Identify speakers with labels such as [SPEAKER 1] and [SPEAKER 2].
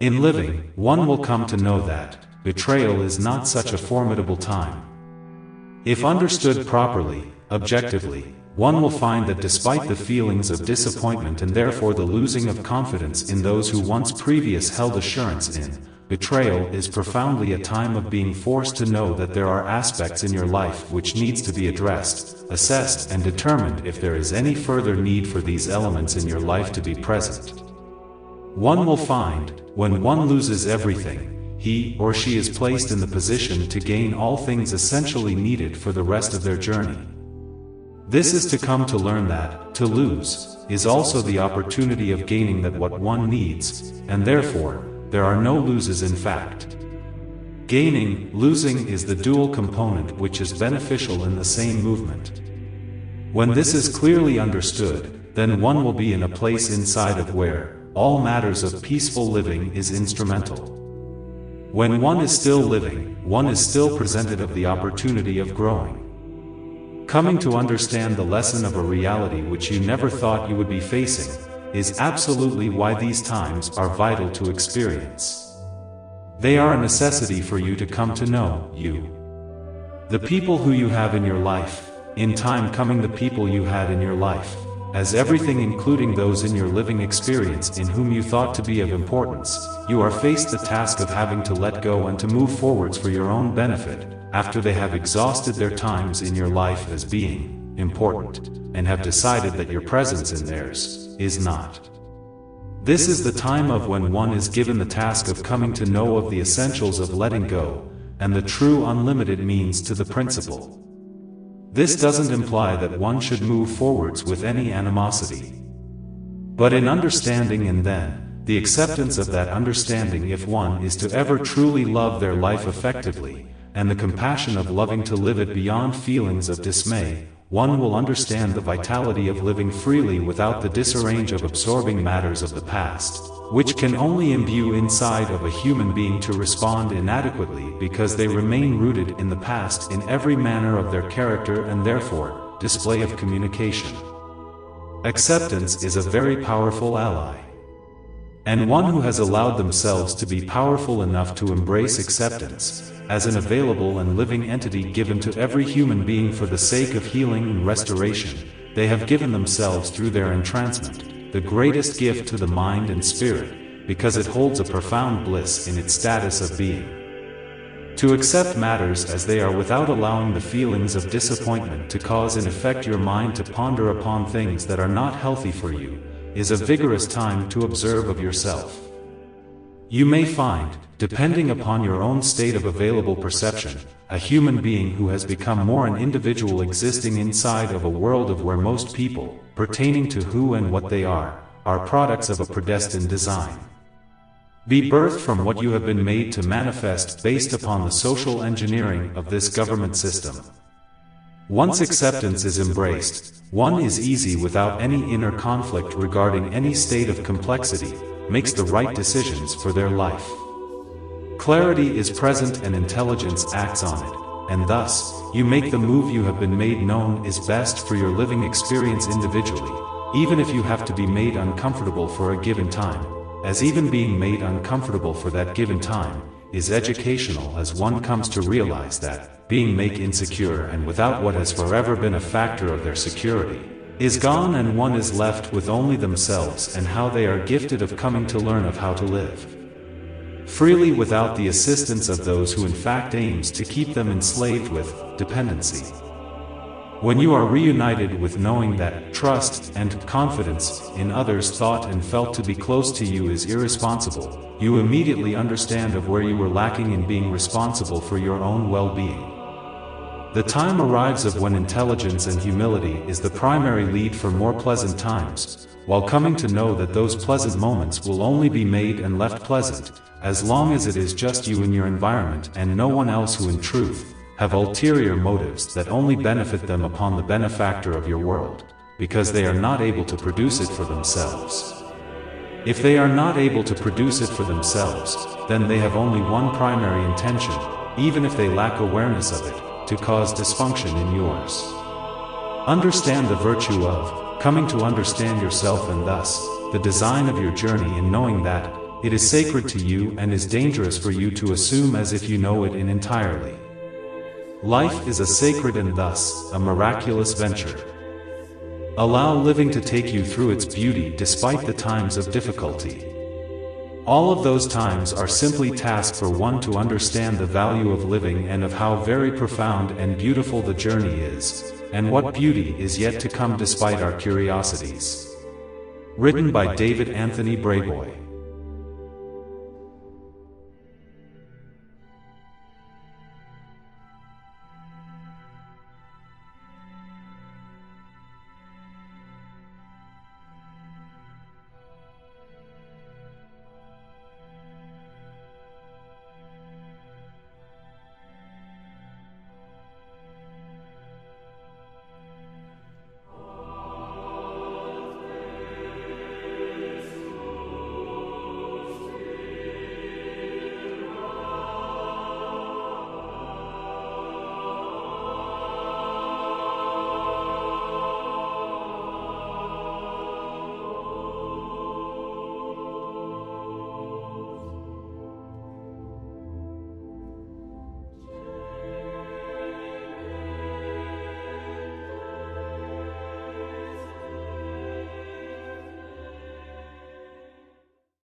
[SPEAKER 1] In living, one will come to know that betrayal is not such a formidable time. If understood properly, objectively, one will find that despite the feelings of disappointment and therefore the losing of confidence in those who once previous held assurance in, betrayal is profoundly a time of being forced to know that there are aspects in your life which needs to be addressed, assessed and determined if there is any further need for these elements in your life to be present. One will find, when one loses everything, he or she is placed in the position to gain all things essentially needed for the rest of their journey. This is to come to learn that, to lose, is also the opportunity of gaining that what one needs, and therefore, there are no loses in fact. Gaining, losing is the dual component which is beneficial in the same movement. When this is clearly understood, then one will be in a place inside of where, all matters of peaceful living is instrumental. When one is still living, one is still presented of the opportunity of growing. Coming to understand the lesson of a reality which you never thought you would be facing, is absolutely why these times are vital to experience. They are a necessity for you to come to know you. The people who you have in your life, in time coming the people you had in your life, as everything including those in your living experience in whom you thought to be of importance, you are faced the task of having to let go and to move forwards for your own benefit, after they have exhausted their times in your life as being important, and have decided that your presence in theirs is not. This is the time of when one is given the task of coming to know of the essentials of letting go, and the true unlimited means to the principle. This doesn't imply that one should move forwards with any animosity. But in understanding and then, the acceptance of that understanding if one is to ever truly love their life effectively, and the compassion of loving to live it beyond feelings of dismay, one will understand the vitality of living freely without the disarrange of absorbing matters of the past, which can only imbue inside of a human being to respond inadequately because they remain rooted in the past in every manner of their character and therefore, display of communication. Acceptance is a very powerful ally. And one who has allowed themselves to be powerful enough to embrace acceptance, as an available and living entity given to every human being for the sake of healing and restoration, they have given themselves through their entrancement, the greatest gift to the mind and spirit, because it holds a profound bliss in its status of being. To accept matters as they are without allowing the feelings of disappointment to cause in effect your mind to ponder upon things that are not healthy for you, is a vigorous time to observe of yourself. You may find, depending upon your own state of available perception, a human being who has become more an individual existing inside of a world of where most people, pertaining to who and what they are products of a predestined design. Be birthed from what you have been made to manifest based upon the social engineering of this government system. Once acceptance is embraced, one is easy without any inner conflict regarding any state of complexity, makes the right decisions for their life. Clarity is present and intelligence acts on it, and thus, you make the move you have been made known is best for your living experience individually, even if you have to be made uncomfortable for a given time, as even being made uncomfortable for that given time, is educational as one comes to realize that, being made insecure and without what has forever been a factor of their security, is gone and one is left with only themselves and how they are gifted of coming to learn of how to live freely without the assistance of those who in fact aims to keep them enslaved with dependency. When you are reunited with knowing that trust and confidence in others thought and felt to be close to you is irresponsible, you immediately understand of where you were lacking in being responsible for your own well-being. The time arrives of when intelligence and humility is the primary lead for more pleasant times, while coming to know that those pleasant moments will only be made and left pleasant, as long as it is just you and your environment and no one else who in truth, have ulterior motives that only benefit them upon the benefactor of your world, because they are not able to produce it for themselves. If they are not able to produce it for themselves, then they have only one primary intention, even if they lack awareness of it, to cause dysfunction in yours. Understand the virtue of coming to understand yourself and thus, the design of your journey in knowing that, It is sacred to you and is dangerous for you to assume as if you know it in entirely. Life is a sacred and thus, a miraculous venture. Allow living to take you through its beauty despite the times of difficulty. All of those times are simply tasks for one to understand the value of living and of how very profound and beautiful the journey is, and what beauty is yet to come despite our curiosities. Written by David Anthony Brayboy.